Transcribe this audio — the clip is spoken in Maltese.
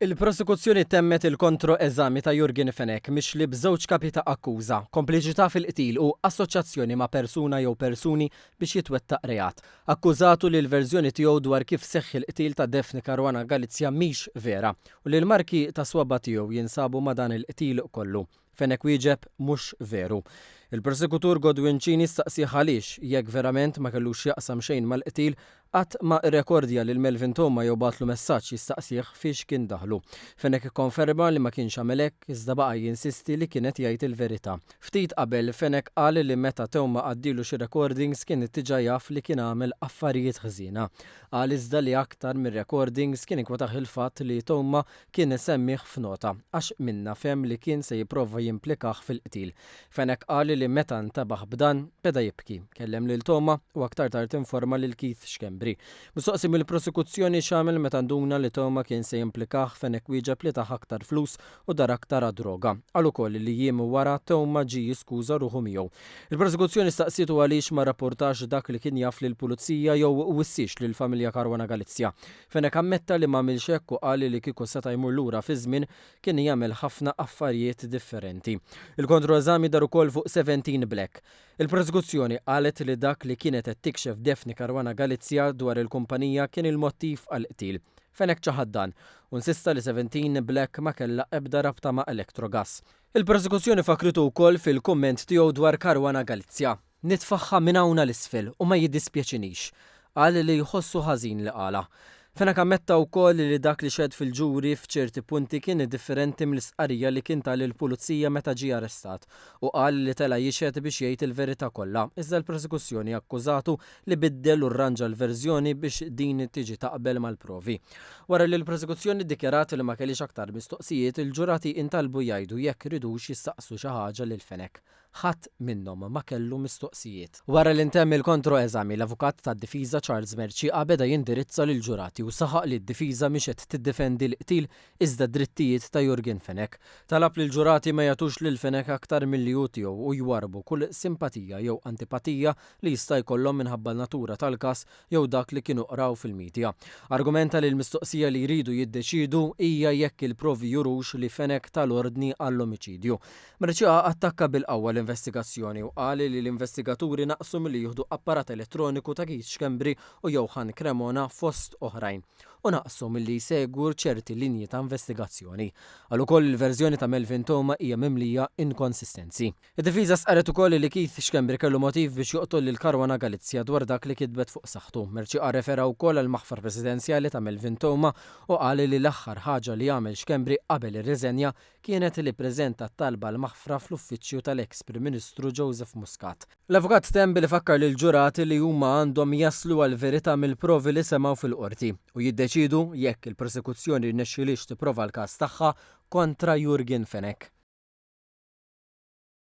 Il-prosekuzzjoni temmet il-kontro eżami ta' Jurgen Fenek mixli b'żewġ kapi ta' akkuża, kompliċità fil-qtil u assoċjazzjoni ma' persuna jew persuni biex jitwettaq reat. Akkużatu li l-verżjoni tiegħu dwar kif seħħ il-qtil ta' Daphne Caruana Galizia mhix vera u li l-marki ta' swaba tiegħu jinsabu ma' dan il-qtil kollu. Fenek wieġeb mhux veru. Il-prosekutur Godwin Cini staqsih għaliex jekk verament ma kellux jaqsam xejn mal-qtil qatt ma rrekordja lil Melvin Toma jew batlu messaġġ jistaqsih fiex kien daħlu. Fenek ikkonferma li ma kienx għamel hekk iżda baqa' jinsisti li kienet jgħid il-verità. Ftit qabel Fenek qal li meta Toma għaddilu xi recordings kien diġà jaf li kien għamel affarijiet ħżiena. Qal iżda li aktar mir-recordings kien inkwetaħ il-fatt li Toma kien isemmih f'nota għax minna fem li kien se jipprova jimplikah fil-qtil. Fenek qal li meta ntabaħ b'dan beda jibki. Kellem lil Toma u aktar tard informa lil Keith Schembri. Mistoqsi mill-prosekuzzjoni x'għamel meta nduna li Toma kien se jimplikah Fenek wieġeb li taħ aktar flus u dar aktar droga. Qal ukoll li jiem wara Toma ġie jiskuża ruħu miegħu. Il-prosekuzzjoni staqsitu għaliex ma rapportax dak li kien jaf lill-pulizija jew wissiex lill-familja Caruana Galizia. Fenek ammetta li m'għamilx hekk u qal li kieku seta' jmur lura fi żmien kien jagħmel ħafna affarijiet differenti. Il-kontroeżami dar ukoll fuq 17 Black. Il-prosekuzzjoni qalet li dak li kienet qed tikxef Daphne Caruana Galizia dwar il-kumpanija kien il-mottiv għall-qtil. Fenek ċaħad dan u insista li 17 Black ma kellha ebda rabta ma' Electrogas. Il-prosekuzzjoni fakritu wkoll fil-kumment tiegħu dwar Caruana Galizia. Nitfaħħa minn hawn l-isfel u ma jiddispjaċinix. Qal li jħossu ħażin li qala. Fenek ammetta wkoll li dak li xed fil-ġuri f'ċerti punti kien differenti mill-isqarrija li kien tal il-pulizija meta ġie arrestat u qal li tela jixed biex jgħid il-verità kollha. Iżda l-prosekuzzjoni akkużatu li biddel u rranġa l-verżjoni biex din tiġi taqbel mal-provi. Wara li l-prosekuzzjoni ddikjarat li ma kellix aktar mistoqsijiet, il-ġurati intalbu jgħidu jekk ridux jistaqsu xi ħaġa lil Fenek. Ħadd minnhom ma kellu mistoqsijiet. Wara li ntemm il-kontroeżami, l-avukat tad-difiża Charles Merċieqa beda jindirizza lil ġurati u saħaq li d-difiża mhix qed tiddefendi l-qtil iżda drittijiet ta' Jurgen Fenek. Talab lil ġurati ma jagħtux lil Fenek aktar milli hu tiegħu u jwarbu kull simpatija jew antipatija li jista' jkollhom minħabba natura tal-każ jew dak li kienu qraw fil-midja. Argumenta li l-mistoqsija li jridu jiddeċidu hija jekk il-provi jurux li Fenek tal-ordni għall-omiċidju. Merċieqa attakka bil-qawwa l-investigazzjoni u qal li l-investigaturi naqsu milli jieħdu apparat elettroniku ta' Keith Schembri u Johan Cremona fost oħrajn u naqsu milli jsegwu ċerti linji ta' investigazzjoni. Għal ukoll il-verżjoni ta' Melvin Toma hija mimlija inkonsistenzi. Id-difiża sqaret ukoll li Keith Schembri kellu motiv biex joqtol lil Caruana Galizia dwar dak li kitbet fuq saħħtu. Merċieqa refera wkoll għall maħfar presidenzjali ta' Melvin Toma u qal li l-aħħar ħaġa li jagħmel Schembri qabel ir-riżenja kienet li ppreżenta talba l-maħfra fl-uffiċċju tal-eks Prim Ministru Joseph Muscat. L-avukat Tembi li fakkar lil ġurati li huma għandhom jaslu għal verità mill-provi li semgħu fil-qorti u jiddeċidu jekk il-prosekuzzjoni rnexxilix tipprova l-każ tagħha kontra Jurgen Fenek.